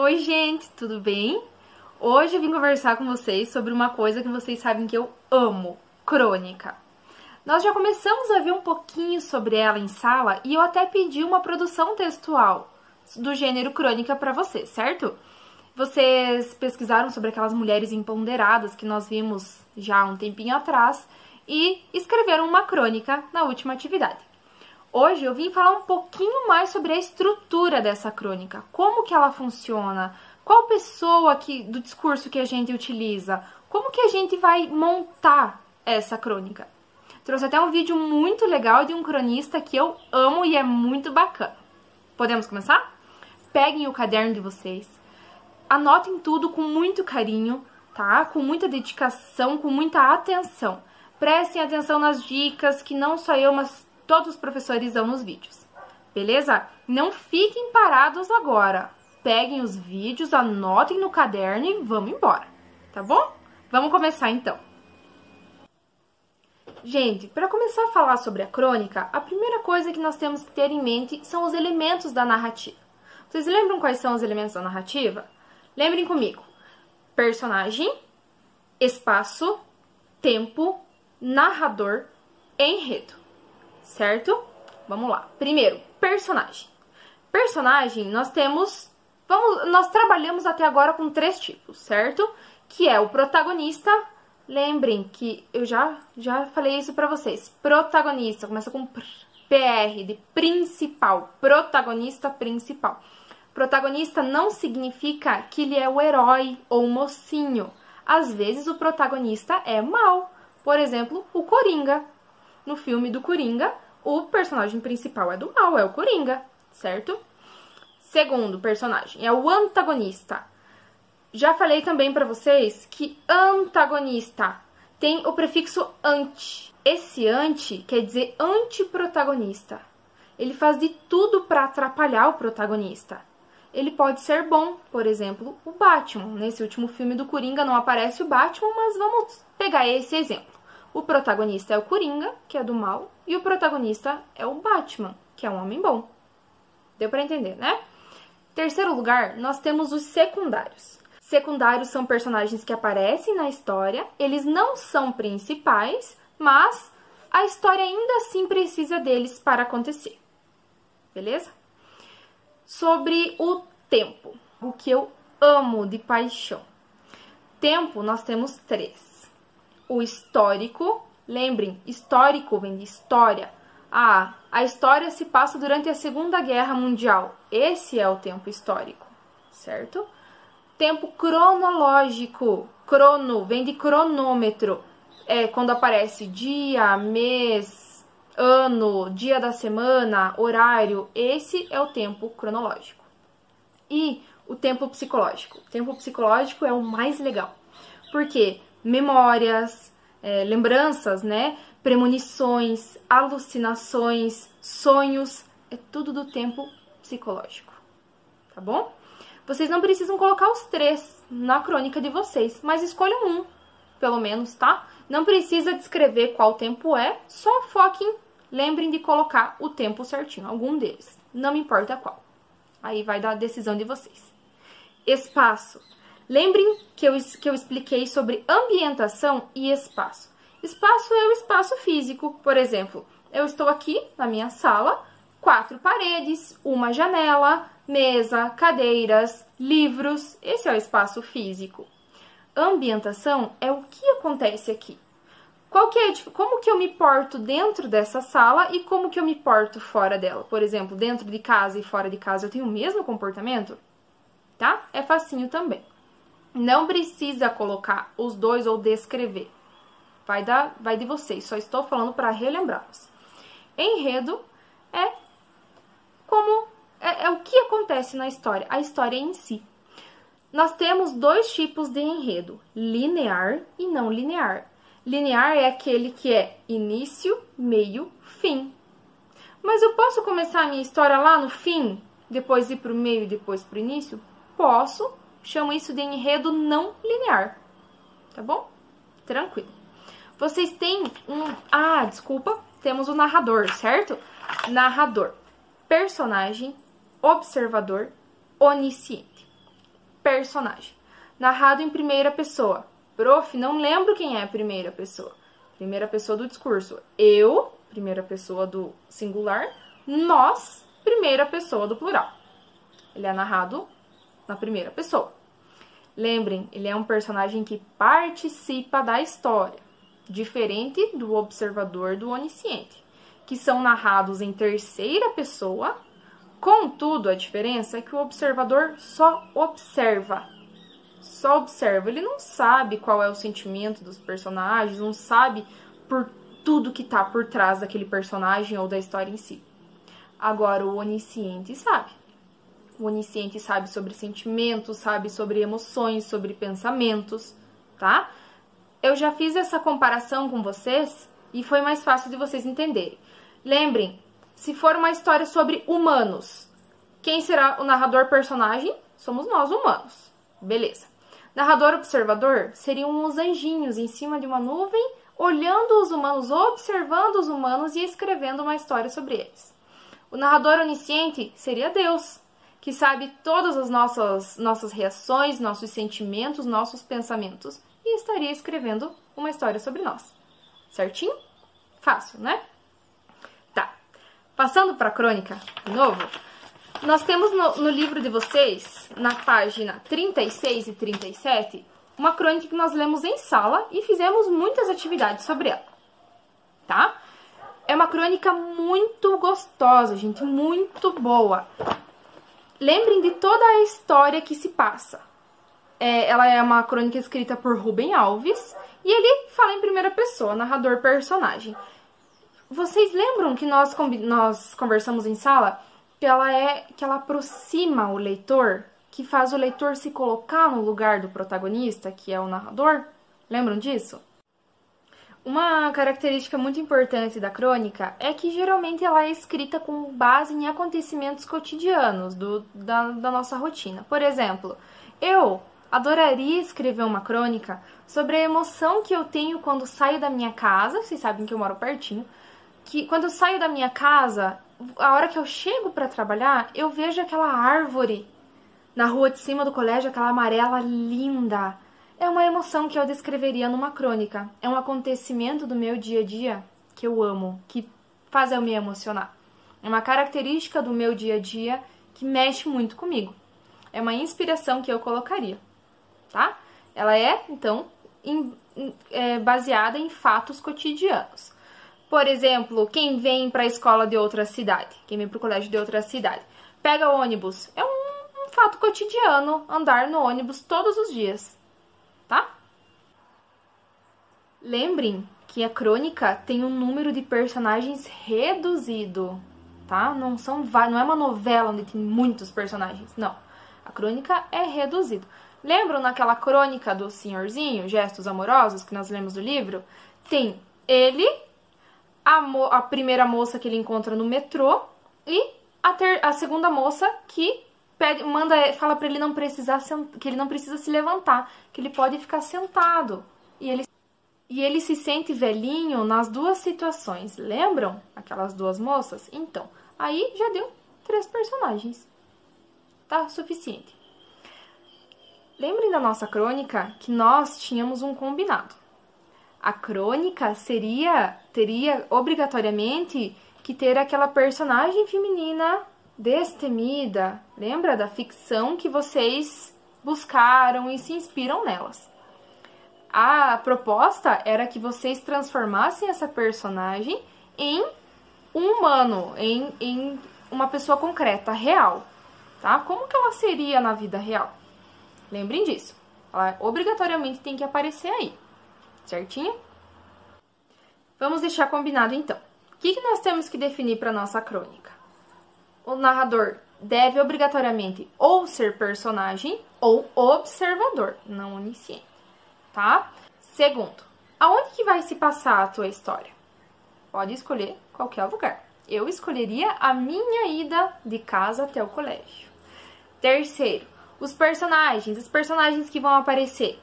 Oi, gente, tudo bem? Hoje eu vim conversar com vocês sobre uma coisa que vocês sabem que eu amo, crônica. Nós já começamos a ver um pouquinho sobre ela em sala e eu até pedi uma produção textual do gênero crônica para vocês, certo? Vocês pesquisaram sobre aquelas mulheres empoderadas que nós vimos já há um tempinho atrás e escreveram uma crônica na última atividade. Hoje eu vim falar um pouquinho mais sobre a estrutura dessa crônica, como que ela funciona, qual pessoa do discurso que a gente utiliza, como que a gente vai montar essa crônica. Trouxe até um vídeo muito legal de um cronista que eu amo e é muito bacana. Podemos começar? Peguem o caderno de vocês, anotem tudo com muito carinho, tá? Com muita dedicação, com muita atenção. Prestem atenção nas dicas que não só eu, mas todos os professores dão nos vídeos, beleza? Não fiquem parados agora. Peguem os vídeos, anotem no caderno e vamos embora, tá bom? Vamos começar então. Gente, para começar a falar sobre a crônica, a primeira coisa que nós temos que ter em mente são os elementos da narrativa. Vocês lembram quais são os elementos da narrativa? Lembrem comigo. Personagem, espaço, tempo, narrador, enredo. Certo? Vamos lá. Primeiro, personagem. Personagem, nós trabalhamos até agora com 3 tipos, certo? Que é o protagonista. Lembrem que eu já falei isso pra vocês. Protagonista, começa com PR, de principal. Protagonista principal. Protagonista não significa que ele é o herói ou o mocinho. Às vezes o protagonista é mau. Por exemplo, o Coringa. No filme do Coringa, o personagem principal é do mal, é o Coringa, certo? Segundo personagem é o antagonista. Já falei também pra vocês que antagonista tem o prefixo anti. Esse anti quer dizer antiprotagonista. Ele faz de tudo pra atrapalhar o protagonista. Ele pode ser bom, por exemplo, o Batman. Nesse último filme do Coringa não aparece o Batman, mas vamos pegar esse exemplo. O protagonista é o Coringa, que é do mal, e o protagonista é o Batman, que é um homem bom. Deu pra entender, né? Terceiro lugar, nós temos os secundários. Secundários são personagens que aparecem na história, eles não são principais, mas a história ainda assim precisa deles para acontecer. Beleza? Sobre o tempo, o que eu amo de paixão. Tempo, nós temos 3. O histórico, lembrem, histórico vem de história. A história se passa durante a Segunda Guerra Mundial. Esse é o tempo histórico, certo? Tempo cronológico. Crono vem de cronômetro. É quando aparece dia, mês, ano, dia da semana, horário. Esse é o tempo cronológico. E o tempo psicológico. O tempo psicológico é o mais legal. Por quê? Memórias, lembranças, né? Premonições, alucinações, sonhos, é tudo do tempo psicológico, tá bom? Vocês não precisam colocar os 3 na crônica de vocês, mas escolham um, pelo menos, tá? Não precisa descrever qual tempo é, só foquem, lembrem de colocar o tempo certinho, algum deles, não me importa qual. Aí vai dar a decisão de vocês. Espaço. Lembrem que eu expliquei sobre ambientação e espaço. Espaço é o espaço físico. Por exemplo, eu estou aqui na minha sala, 4 paredes, uma janela, mesa, cadeiras, livros. Esse é o espaço físico. Ambientação é o que acontece aqui. Como que eu me porto dentro dessa sala e como que eu me porto fora dela? Por exemplo, dentro de casa e fora de casa eu tenho o mesmo comportamento? Tá? É facinho também. Não precisa colocar os 2 ou descrever. Vai de vocês, só estou falando para relembrá-los. Enredo é o que acontece na história, a história em si. Nós temos 2 tipos de enredo, linear e não linear. Linear é aquele que é início, meio, fim. Mas eu posso começar a minha história lá no fim, depois ir para o meio e depois para o início? Posso. Chamo isso de enredo não linear, tá bom? Tranquilo. Vocês têm temos o narrador, certo? Narrador, personagem, observador, onisciente. personagem. Narrado em primeira pessoa. Prof, não lembro quem é a primeira pessoa. Primeira pessoa do discurso. Eu, primeira pessoa do singular. Nós, primeira pessoa do plural. Ele é narrado na primeira pessoa. Lembrem, ele é um personagem que participa da história, diferente do observador do onisciente, que são narrados em terceira pessoa. Contudo, a diferença é que o observador só observa. Só observa. Ele não sabe qual é o sentimento dos personagens, não sabe por tudo que tá por trás daquele personagem ou da história em si. Agora, o onisciente sabe. O onisciente sabe sobre sentimentos, sabe sobre emoções, sobre pensamentos, tá? Eu já fiz essa comparação com vocês e foi mais fácil de vocês entenderem. Lembrem, se for uma história sobre humanos, quem será o narrador personagem? Somos nós, humanos. Beleza. Narrador observador seriam os anjinhos em cima de uma nuvem, olhando os humanos, observando os humanos e escrevendo uma história sobre eles. O narrador onisciente seria Deus, que sabe todas as nossas reações, nossos sentimentos, nossos pensamentos, e estaria escrevendo uma história sobre nós. Certinho? Fácil, né? Tá. Passando para a crônica, de novo, nós temos no livro de vocês, na página 36 e 37, uma crônica que nós lemos em sala e fizemos muitas atividades sobre ela. Tá? É uma crônica muito gostosa, gente, muito boa. Lembrem de toda a história que se passa. Ela é uma crônica escrita por Rubem Alves e ele fala em primeira pessoa, narrador personagem. Vocês lembram que nós conversamos em sala que ela aproxima o leitor, que faz o leitor se colocar no lugar do protagonista, que é o narrador? Lembram disso? Uma característica muito importante da crônica é que geralmente ela é escrita com base em acontecimentos cotidianos da nossa rotina. Por exemplo, eu adoraria escrever uma crônica sobre a emoção que eu tenho quando saio da minha casa, vocês sabem que eu moro pertinho, que quando eu saio da minha casa, a hora que eu chego para trabalhar, eu vejo aquela árvore na rua de cima do colégio, aquela amarela linda. É uma emoção que eu descreveria numa crônica. É um acontecimento do meu dia a dia que eu amo, que faz eu me emocionar. É uma característica do meu dia a dia que mexe muito comigo. É uma inspiração que eu colocaria, tá? Ela é, então, baseada em fatos cotidianos. Por exemplo, quem vem para a escola de outra cidade, quem vem para o colégio de outra cidade, pega o ônibus. É um fato cotidiano andar no ônibus todos os dias. Tá? Lembrem que a crônica tem um número de personagens reduzido, tá? Não é uma novela onde tem muitos personagens, não. A crônica é reduzida. Lembram naquela crônica do senhorzinho, Gestos Amorosos, que nós lemos do livro? Tem ele, a primeira moça que ele encontra no metrô e a segunda moça que fala pra ele que ele não precisa se levantar, que ele pode ficar sentado. E ele se sente velhinho nas duas situações. Lembram aquelas duas moças? Então, aí já deu 3 personagens. Tá suficiente. Lembrem da nossa crônica que nós tínhamos um combinado. A crônica teria obrigatoriamente que ter aquela personagem feminina destemida. Lembra da ficção que vocês buscaram e se inspiram nelas? A proposta era que vocês transformassem essa personagem em um humano, em uma pessoa concreta, real, tá? Como que ela seria na vida real? Lembrem disso. Ela obrigatoriamente tem que aparecer aí, certinho? Vamos deixar combinado então. O que nós temos que definir para nossa crônica? O narrador deve obrigatoriamente ou ser personagem ou observador, não onisciente, tá? Segundo, aonde que vai se passar a tua história? Pode escolher qualquer lugar. Eu escolheria a minha ida de casa até o colégio. Terceiro, os personagens que vão aparecer.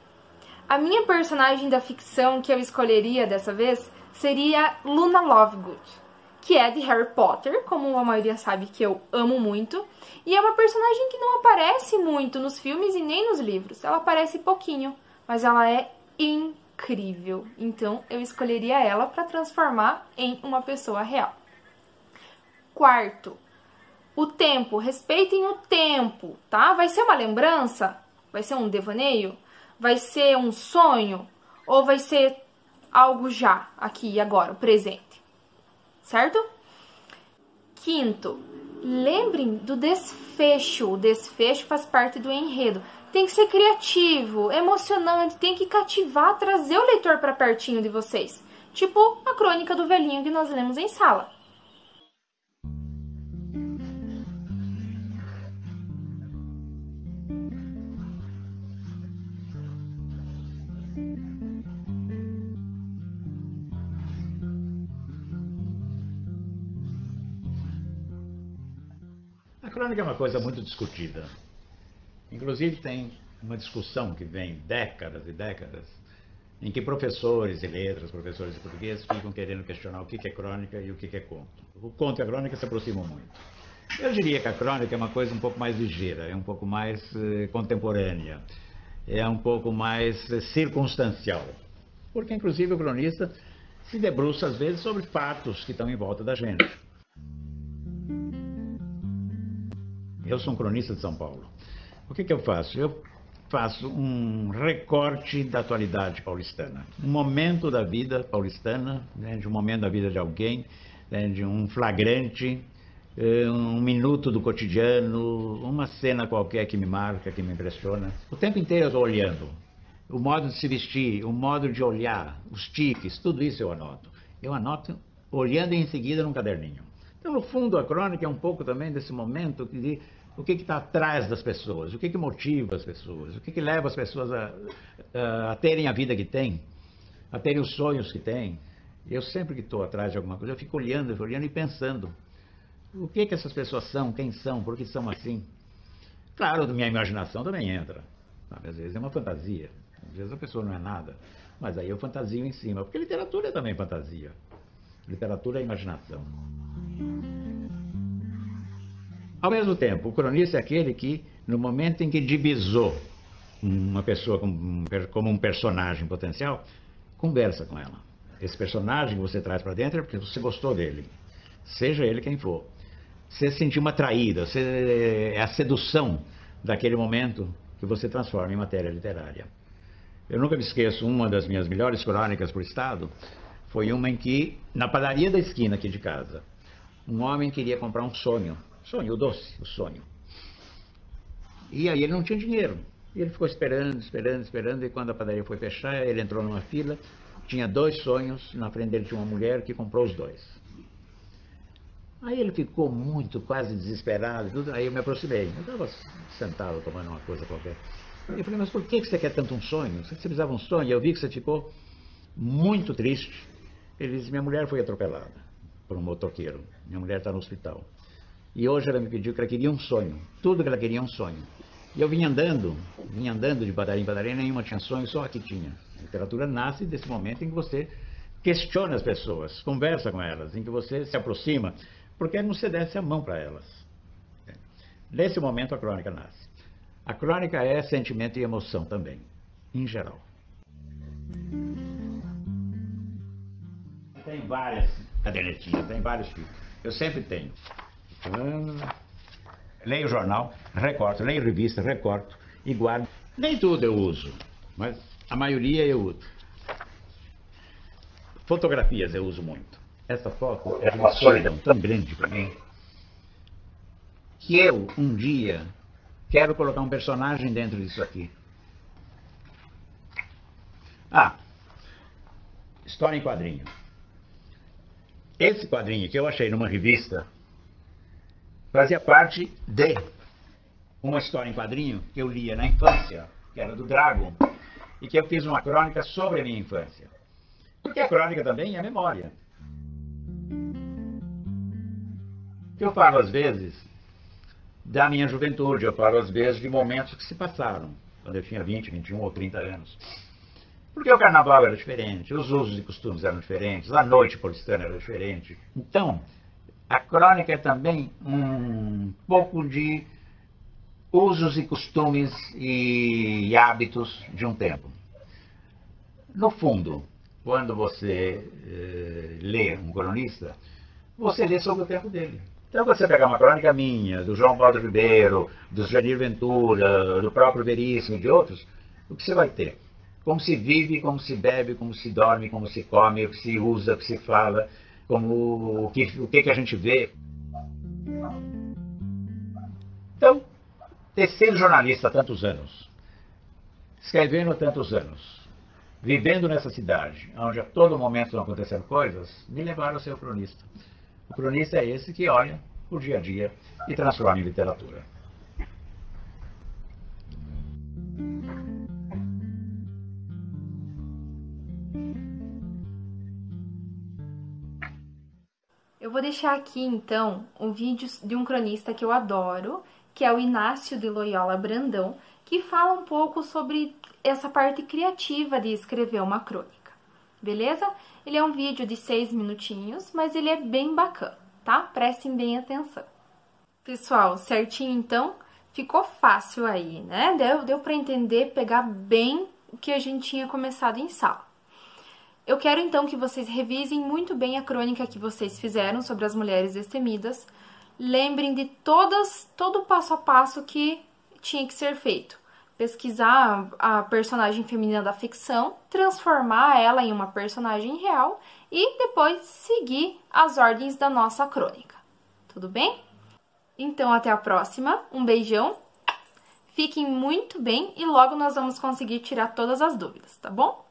A minha personagem da ficção que eu escolheria dessa vez seria Luna Lovegood, que é de Harry Potter, como a maioria sabe que eu amo muito. E é uma personagem que não aparece muito nos filmes e nem nos livros. Ela aparece pouquinho, mas ela é incrível. Então eu escolheria ela para transformar em uma pessoa real. Quarto, o tempo. Respeitem o tempo, tá? Vai ser uma lembrança? Vai ser um devaneio? Vai ser um sonho? Ou vai ser algo já, aqui e agora, o presente? Certo? Quinto, lembrem do desfecho. O desfecho faz parte do enredo. Tem que ser criativo, emocionante, tem que cativar, trazer o leitor para pertinho de vocês. Tipo a Crônica do Velhinho que nós lemos em sala. A crônica é uma coisa muito discutida. Inclusive tem uma discussão que vem décadas e décadas, em que professores de letras, professores de português ficam querendo questionar o que é crônica e o que é conto. O conto e a crônica se aproximam muito. Eu diria que a crônica é uma coisa um pouco mais ligeira, é um pouco mais contemporânea, é um pouco mais circunstancial. Porque, inclusive, o cronista se debruça, às vezes, sobre fatos que estão em volta da gente. Eu sou um cronista de São Paulo. O que eu faço? Eu faço um recorte da atualidade paulistana. Um momento da vida paulistana, né, de um momento da vida de alguém, né, de um flagrante, um minuto do cotidiano, uma cena qualquer que me marca, que me impressiona. O tempo inteiro eu estou olhando. O modo de se vestir, o modo de olhar, os tiques, tudo isso eu anoto. Eu anoto olhando em seguida num caderninho. Então, no fundo, a crônica é um pouco também desse momento de o que está atrás das pessoas, o que motiva as pessoas, o que leva as pessoas a terem a vida que têm, a terem os sonhos que têm. Eu sempre que estou atrás de alguma coisa, eu fico olhando e pensando o que essas pessoas são, quem são, por que são assim. Claro, minha imaginação também entra. Às vezes é uma fantasia, às vezes a pessoa não é nada, mas aí eu fantasio em cima, porque literatura é também fantasia. Literatura é imaginação. Ao mesmo tempo, o cronista é aquele que, no momento em que divisou uma pessoa como um personagem potencial, conversa com ela. Esse personagem que você traz para dentro é porque você gostou dele, seja ele quem for. Você sentiu uma traída, é a sedução daquele momento que você transforma em matéria literária. Eu nunca me esqueço, uma das minhas melhores crônicas para o Estado foi uma em que, na padaria da esquina aqui de casa, um homem queria comprar um sonho, o doce, o sonho. E aí ele não tinha dinheiro. E ele ficou esperando, e quando a padaria foi fechar, ele entrou numa fila, tinha 2 sonhos, na frente dele tinha uma mulher que comprou os 2. Aí ele ficou muito, quase desesperado, tudo. Aí eu me aproximei. Eu estava sentado tomando uma coisa qualquer. Eu falei, mas por que você quer tanto um sonho? Você precisava de um sonho? E eu vi que você ficou muito triste. Ele disse, minha mulher foi atropelada por um motoqueiro. Minha mulher está no hospital. E hoje ela me pediu que ela queria um sonho. Tudo que ela queria é um sonho. E eu vinha andando de padaria em padaria, nenhuma tinha sonho, só aqui tinha. A literatura nasce desse momento em que você questiona as pessoas, conversa com elas, em que você se aproxima, porque não se desse a mão para elas. Nesse momento a crônica nasce. A crônica é sentimento e emoção também, em geral. Tem várias cadernetinhas, tem vários tipos. Eu sempre tenho. Leio jornal, recorto, leio revista, recorto e guardo. Nem tudo eu uso, mas a maioria eu uso. Fotografias eu uso muito. Essa foto é uma solidão tão grande para mim que eu, um dia, quero colocar um personagem dentro disso aqui. História em quadrinho. Esse quadrinho que eu achei numa revista fazia parte de uma história em quadrinho que eu lia na infância, que era do Dragon, e que eu fiz uma crônica sobre a minha infância. Porque a crônica também é memória. Eu falo às vezes da minha juventude, eu falo às vezes de momentos que se passaram, quando eu tinha 20, 21 ou 30 anos. Porque o carnaval era diferente, os usos e costumes eram diferentes, a noite paulistana era diferente. Então, A crônica é também um pouco de usos e costumes e hábitos de um tempo. No fundo, quando você lê um cronista, você lê sobre o tempo dele. Então, quando você pegar uma crônica minha, do João Baldo Ribeiro, do Janir Ventura, do próprio Veríssimo e de outros, o que você vai ter? Como se vive, como se bebe, como se dorme, como se come, o que se usa, o que se fala, o que a gente vê. Então, ter sido jornalista há tantos anos, escrevendo há tantos anos, vivendo nessa cidade, onde a todo momento estão acontecendo coisas, me levaram a ser o cronista. O cronista é esse que olha o dia a dia e transforma em literatura. Eu vou deixar aqui, então, um vídeo de um cronista que eu adoro, que é o Inácio de Loyola Brandão, que fala um pouco sobre essa parte criativa de escrever uma crônica, beleza? Ele é um vídeo de 6 minutinhos, mas ele é bem bacana, tá? Prestem bem atenção. Pessoal, certinho então? Ficou fácil aí, né? Deu pra entender, pegar bem o que a gente tinha começado em sala. Eu quero então que vocês revisem muito bem a crônica que vocês fizeram sobre as mulheres destemidas. Lembrem de todo o passo a passo que tinha que ser feito. Pesquisar a personagem feminina da ficção, transformar ela em uma personagem real e depois seguir as ordens da nossa crônica. Tudo bem? Então, até a próxima. Um beijão. Fiquem muito bem e logo nós vamos conseguir tirar todas as dúvidas, tá bom?